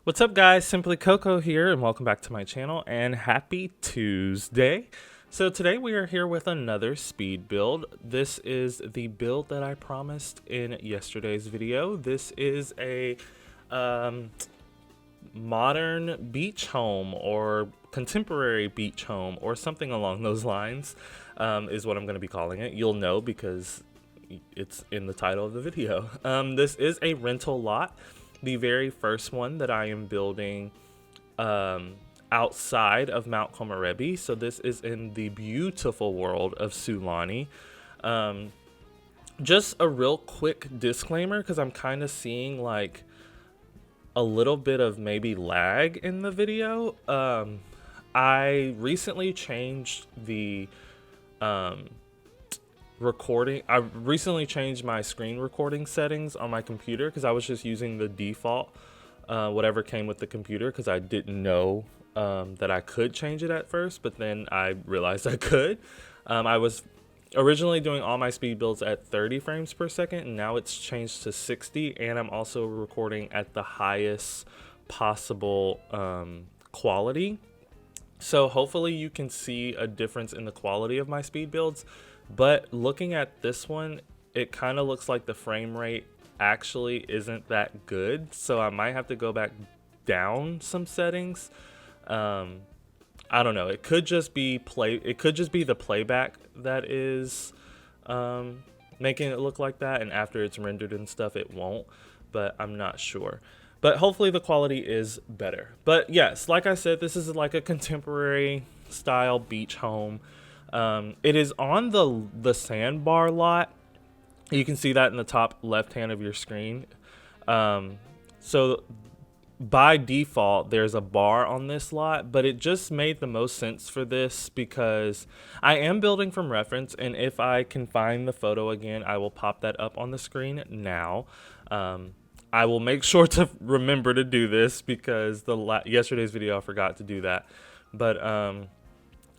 What's up, guys? Simply Coco here, and welcome back to my channel, and happy Tuesday. So today we are here with another speed build. This is the build that I promised in yesterday's video. This is a modern beach home or contemporary beach home or something along those lines, is what I'm going to be calling it. You'll know because it's in the title of the video. This is a rental lot. The very first one that I am building outside of Mount Komorebi. So this is in the beautiful world of Sulani. Just a real quick disclaimer, because I'm kind of seeing like a little bit of maybe lag in the video. I recently changed the recording. I recently changed my screen recording settings on my computer because I was just using the default whatever came with the computer, because I didn't know that I could change it at first, but then I realized I could. I was originally doing all my speed builds at 30 frames per second, and now it's changed to 60, and I'm also recording at the highest possible quality. So hopefully you can see a difference in the quality of my speed builds. But looking at this one, it kind of looks like the frame rate actually isn't that good. So I might have to go back down some settings. I don't know. It could just be the playback that is making it look like that, and after it's rendered and stuff, it won't. But I'm not sure. But hopefully the quality is better. But yes, like I said, this is like a contemporary style beach home. It is on the sandbar lot. You can see that in the top left hand of your screen. So by default, there's a bar on this lot, but it just made the most sense for this because I am building from reference, and if I can find the photo again, I will pop that up on the screen now. I will make sure to remember to do this because yesterday's video I forgot to do that. But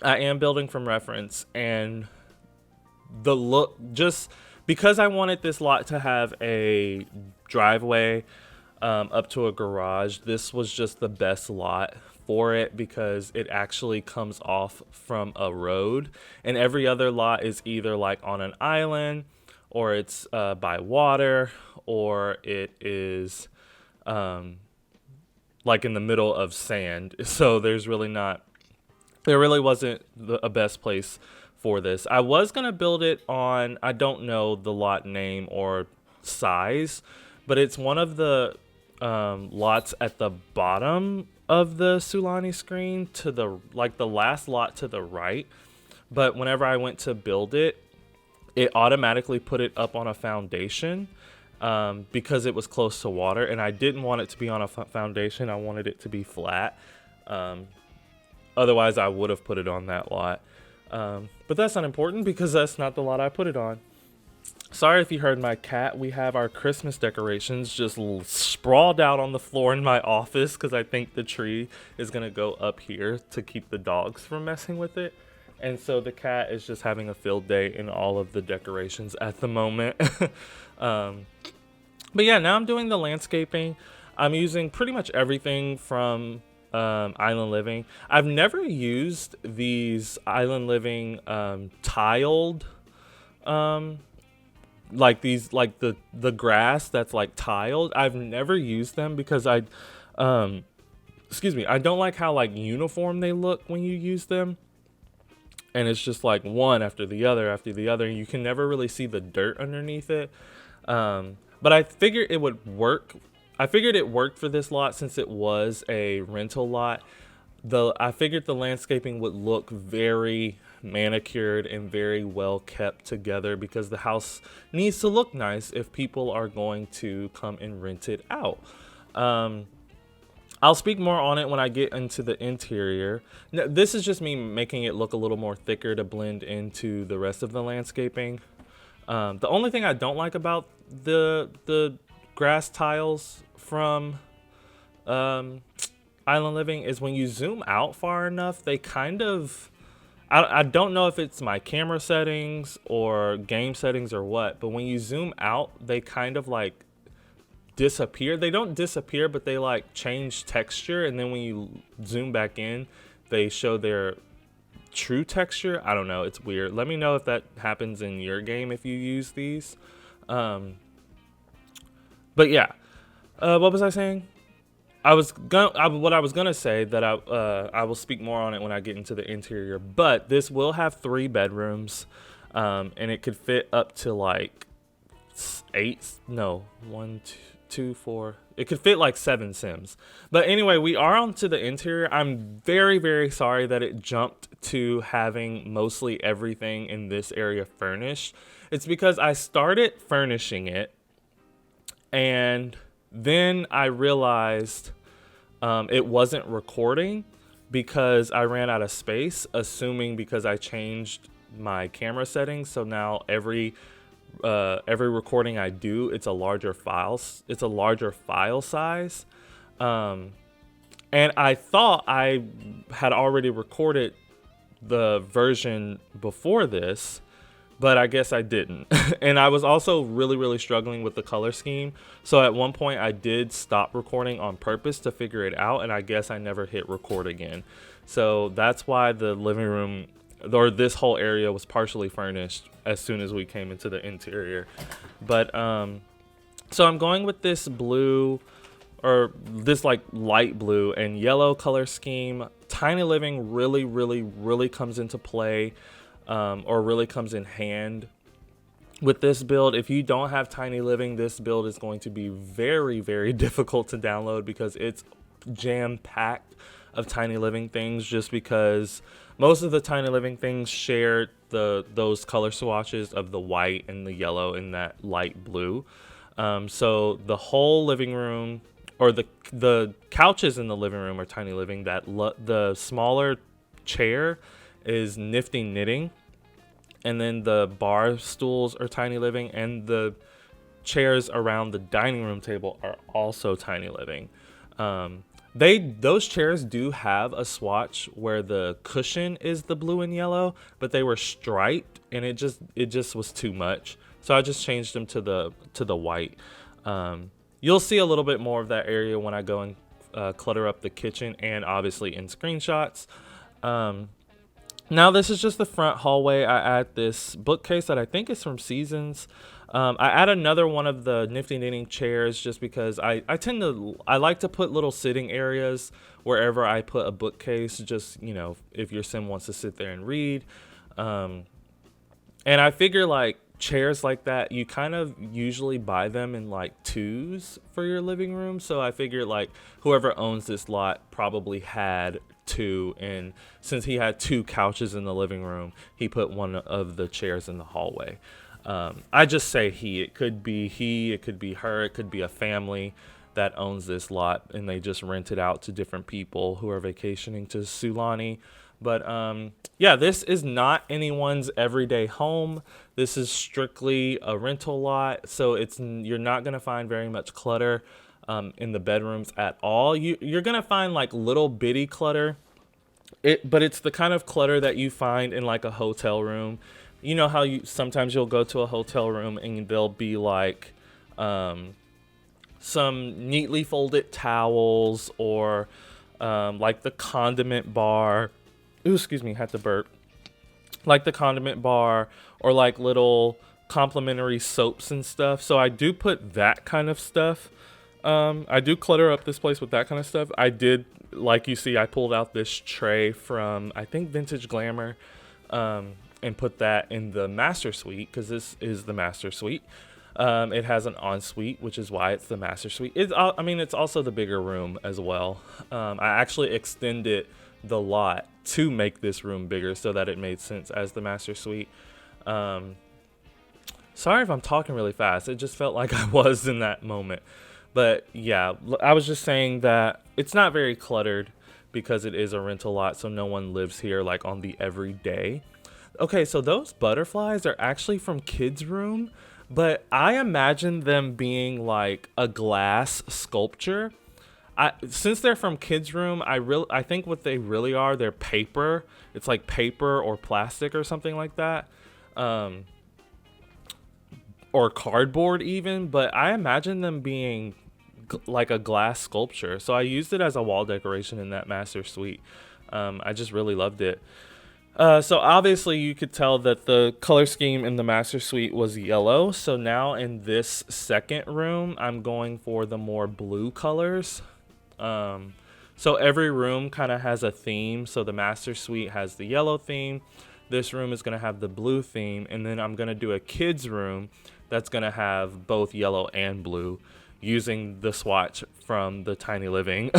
I am building from reference, and the look, just because I wanted this lot to have a driveway up to a garage, this was just the best lot for it because it actually comes off from a road, and every other lot is either like on an island, or it's by water, or it is like in the middle of sand. So there really wasn't a best place for this. I was going to build it on, I don't know the lot name or size, but it's one of the lots at the bottom of the Sulani screen, to the last lot to the right. But whenever I went to build it, it automatically put it up on a foundation because it was close to water, and I didn't want it to be on a foundation. I wanted it to be flat. Otherwise, I would have put it on that lot. But that's not important because that's not the lot I put it on. Sorry if you heard my cat. We have our Christmas decorations just sprawled out on the floor in my office because I think the tree is going to go up here to keep the dogs from messing with it. And so the cat is just having a field day in all of the decorations at the moment. But yeah, now I'm doing the landscaping. I'm using pretty much everything from Island Living. I've never used these Island Living tiled like these, like the grass that's like tiled. I've never used them because I don't like how like uniform they look when you use them, and it's just like one after the other after the other, and you can never really see the dirt underneath it. But I figured it would work. I figured it worked for this lot since it was a rental lot. I figured the landscaping would look very manicured and very well kept together because the house needs to look nice if people are going to come and rent it out. I'll speak more on it when I get into the interior. Now, this is just me making it look a little more thicker to blend into the rest of the landscaping. The only thing I don't like about the grass tiles from Island Living is when you zoom out far enough, they kind of, I don't know if it's my camera settings or game settings or what, but when you zoom out, they kind of like disappear. They don't disappear, but they like change texture, and then when you zoom back in, they show their true texture. I don't know, it's weird. Let me know if that happens in your game if you use these. But yeah, what was I saying? What I was gonna say that I will speak more on it when I get into the interior. But this will have 3 bedrooms, and it could fit up to like 8. No, 1, 2, 4. It could fit like 7 Sims. But anyway, we are on to the interior. I'm very, very sorry that it jumped to having mostly everything in this area furnished. It's because I started furnishing it, and then I realized it wasn't recording because I ran out of space, assuming because I changed my camera settings. So now every recording I do, it's a larger file size. And I thought I had already recorded the version before this, but I guess I didn't. And I was also really, really struggling with the color scheme. So at one point I did stop recording on purpose to figure it out, and I guess I never hit record again. So that's why the living room, or this whole area, was partially furnished as soon as we came into the interior. But so I'm going with this blue, or this like light blue and yellow color scheme. Tiny living really, really, really comes into play, or really comes in hand with this build. If you don't have tiny living, this build is going to be very, very difficult to download because it's jam-packed of tiny living things, just because most of the tiny living things share those color swatches of the white and the yellow and that light blue. So the whole living room, or the couches in the living room, are tiny living. The smaller chair is nifty knitting, and then the bar stools are tiny living, and the chairs around the dining room table are also tiny living. Those chairs do have a swatch where the cushion is the blue and yellow, but they were striped, and it just was too much. So I just changed them to the white. You'll see a little bit more of that area when I go and clutter up the kitchen, and obviously in screenshots. Now this is just the front hallway. I add this bookcase that I think is from Seasons. I add another one of the nifty knitting chairs just because I like to put little sitting areas wherever I put a bookcase, just, you know, if your sim wants to sit there and read. And I figure like chairs like that, you kind of usually buy them in like 2s for your living room. So I figured like whoever owns this lot probably had 2, and since he had 2 couches in the living room, he put one of the chairs in the hallway. I just say it could be he, it could be her, it could be a family that owns this lot and they just rent it out to different people who are vacationing to Sulani. But yeah, this is not anyone's everyday home. This is strictly a rental lot, so you're not gonna find very much clutter in the bedrooms at all. You're gonna find like little bitty clutter, but it's the kind of clutter that you find in like a hotel room. You know how sometimes you'll go to a hotel room and there'll be like some neatly folded towels, or like the condiment bar. Ooh, excuse me, had to burp. Like the condiment bar, or like little complimentary soaps and stuff. So I do put that kind of stuff. I do clutter up this place with that kind of stuff. I did, like you see, I pulled out this tray from, I think, Vintage Glamour, and put that in the master suite, because this is the master suite. It has an ensuite, which is why it's the master suite. It's also the bigger room as well. I actually extended the lot to make this room bigger so that it made sense as the master suite. Sorry if I'm talking really fast. It just felt like I was in that moment. But yeah, I was just saying that it's not very cluttered because it is a rental lot, so no one lives here like on the everyday. Okay, so those butterflies are actually from Kids' Room, but I imagine them being like a glass sculpture. Since they're from Kids' Room, I think what they really are, they're paper. It's like paper or plastic or something like that. Or cardboard even, but I imagine them being like a glass sculpture. So I used it as a wall decoration in that master suite. I just really loved it. So obviously you could tell that the color scheme in the master suite was yellow. So now in this second room, I'm going for the more blue colors. So every room kind of has a theme. So the master suite has the yellow theme. This room is going to have the blue theme. And then I'm going to do a kids room that's going to have both yellow and blue, using the swatch from the Tiny Living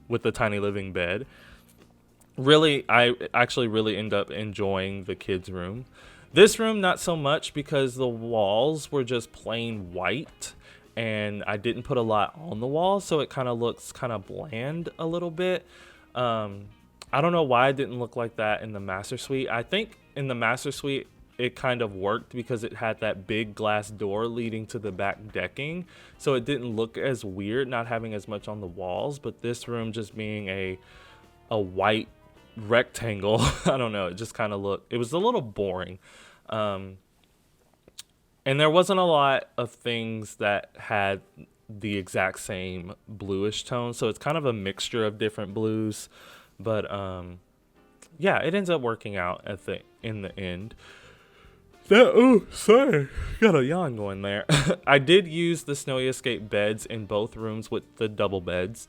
with the Tiny Living bed. Really, I actually really end up enjoying the kids room. This room, not so much, because the walls were just plain white and I didn't put a lot on the walls, so it kind of looks kind of bland a little bit. I don't know why it didn't look like that in the master suite. I think in the master suite it kind of worked because it had that big glass door leading to the back decking, so it didn't look as weird not having as much on the walls. But this room just being a white rectangle, I don't know, it just kind of looked, it was a little boring. And there wasn't a lot of things that had the exact same bluish tone, so it's kind of a mixture of different blues. But yeah, it ends up working out in the end. Sorry, got a yawn going there. I did use the Snowy Escape beds in both rooms with the double beds.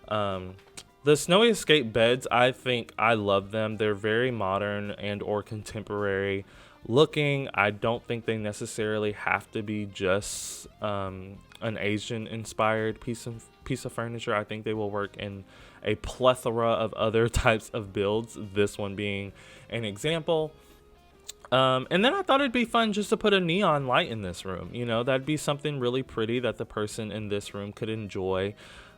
The Snowy Escape beds, I think I love them. They're very modern and or contemporary looking. I don't think they necessarily have to be just an Asian inspired piece of furniture. I think they will work in a plethora of other types of builds, this one being an example. And then I thought it'd be fun just to put a neon light in this room. You know, that'd be something really pretty that the person in this room could enjoy.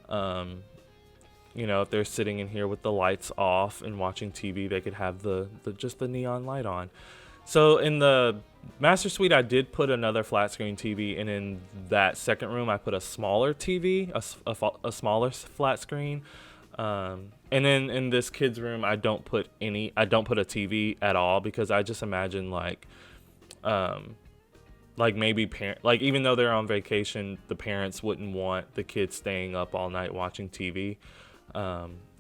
You know, if they're sitting in here with the lights off and watching TV, they could have the just the neon light on. So in the master suite, I did put another flat screen TV, and in that second room, I put a smaller TV, a smaller flat screen. And then in this kids room, I don't put a TV at all, because I just imagine like maybe even though they're on vacation, the parents wouldn't want the kids staying up all night watching TV.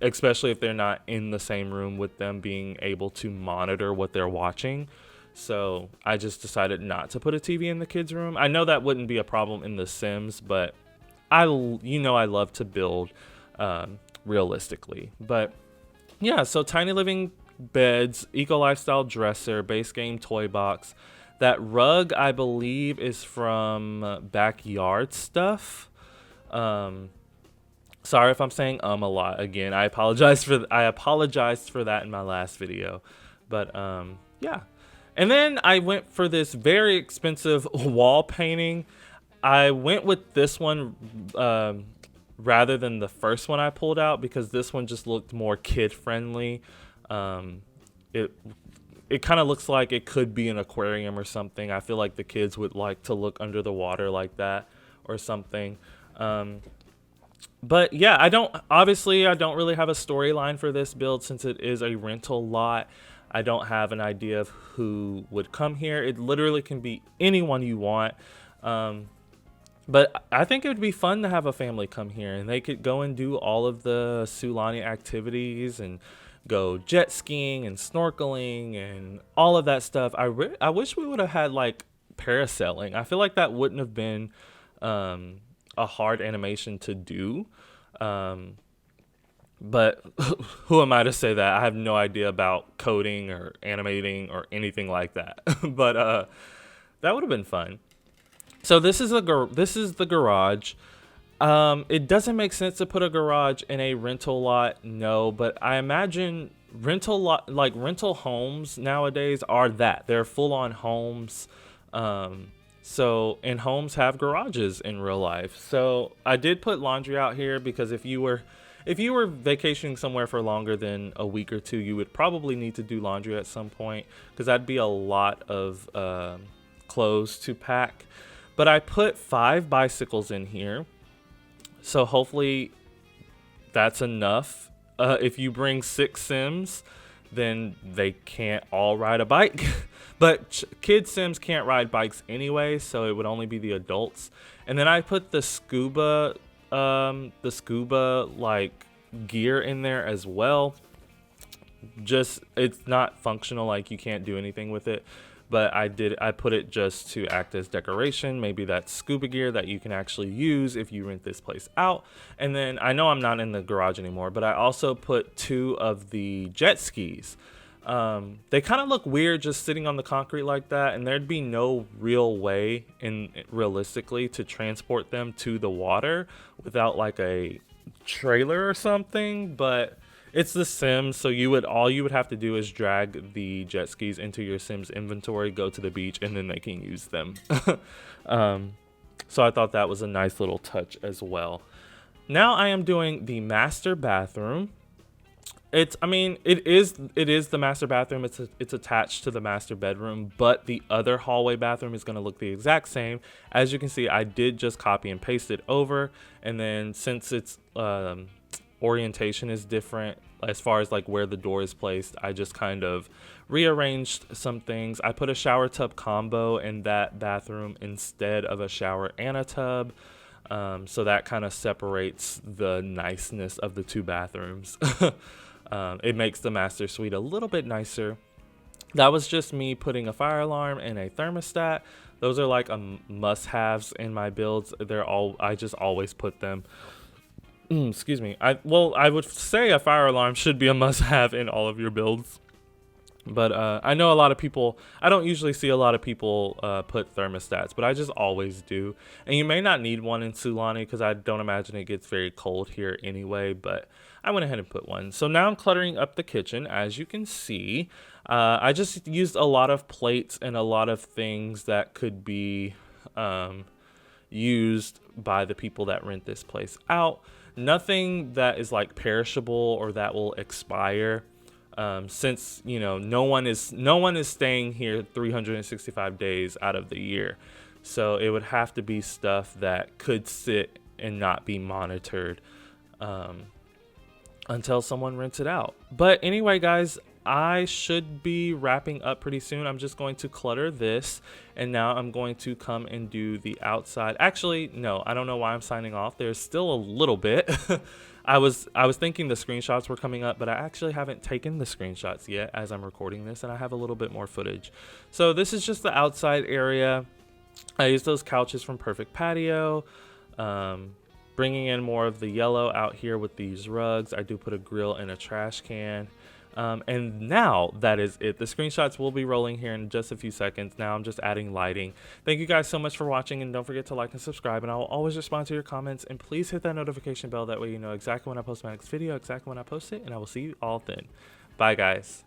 Especially if they're not in the same room with them, being able to monitor what they're watching. So I just decided not to put a TV in the kids room. I know that wouldn't be a problem in The Sims, but I love to build realistically. But yeah, so Tiny Living beds, Eco Lifestyle dresser, base game toy box. That rug, I believe, is from Backyard Stuff. Sorry if I'm saying a lot again. I apologized for that in my last video. But yeah. And then I went for this very expensive wall painting. I went with this one rather than the first one I pulled out, because this one just looked more kid friendly. It kind of looks like it could be an aquarium or something. I feel like the kids would like to look under the water like that or something. But yeah, I don't really have a storyline for this build, since it is a rental lot. I don't have an idea of who would come here. It literally can be anyone you want. But I think it would be fun to have a family come here, and they could go and do all of the Sulani activities and go jet skiing and snorkeling and all of that stuff. I wish we would have had like parasailing. I feel like that wouldn't have been a hard animation to do. But who am I to say that? I have no idea about coding or animating or anything like that. But that would have been fun. So this is the garage. It doesn't make sense to put a garage in a rental lot, no. But I imagine rental homes nowadays are that. They're full-on homes. And homes have garages in real life. So I did put laundry out here because if you were vacationing somewhere for longer than a week or two, you would probably need to do laundry at some point, because that'd be a lot of clothes to pack. But I put 5 bicycles in here, so hopefully that's enough. If you bring 6 Sims, then they can't all ride a bike. But kid Sims can't ride bikes anyway, so it would only be the adults. And then I put the scuba the scuba like gear in there as well. Just it's not functional, like you can't do anything with it, but I put it just to act as decoration. Maybe that's scuba gear that you can actually use if you rent this place out. And then I know I'm not in the garage anymore, but I also put 2 of the jet skis. They kind of look weird just sitting on the concrete like that, and there'd be no real way realistically to transport them to the water without like a trailer or something. But it's The Sims, so all you would have to do is drag the jet skis into your Sims inventory, go to the beach, and then they can use them. So I thought that was a nice little touch as well. Now I am doing the master bathroom. It is the master bathroom. It's attached to the master bedroom, but the other hallway bathroom is going to look the exact same. As you can see, I did just copy and paste it over, and then since its orientation is different as far as like where the door is placed, I just kind of rearranged some things. I put a shower tub combo in that bathroom instead of a shower and a tub. So that kind of separates the niceness of the 2 bathrooms. It makes the master suite a little bit nicer. That was just me putting a fire alarm and a thermostat. Those are like must-haves in my builds. I just always put them. Excuse me. I would say a fire alarm should be a must-have in all of your builds. But I know a lot of people, I don't usually see a lot of people put thermostats, but I just always do. And you may not need one in Sulani because I don't imagine it gets very cold here anyway, but I went ahead and put one. So now I'm cluttering up the kitchen. As you can see, I just used a lot of plates and a lot of things that could be used by the people that rent this place out. Nothing that is like perishable or that will expire. Since no one is staying here 365 days out of the year, so it would have to be stuff that could sit and not be monitored until someone rents it out. But anyway, guys, I should be wrapping up pretty soon. I'm just going to clutter this, and now I'm going to come and do the outside. Actually, no, I don't know why I'm signing off. There's still a little bit. I was thinking the screenshots were coming up, but I actually haven't taken the screenshots yet as I'm recording this, and I have a little bit more footage. So this is just the outside area. I used those couches from Perfect Patio, bringing in more of the yellow out here with these rugs. I do put a grill and a trash can. And now that is it. The screenshots will be rolling here in just a few seconds. Now I'm just adding lighting. Thank you guys so much for watching, and don't forget to like and subscribe, and I will always respond to your comments, and please hit that notification bell. That way you know exactly when I post my next video, exactly when I post it, and I will see you all then. Bye guys.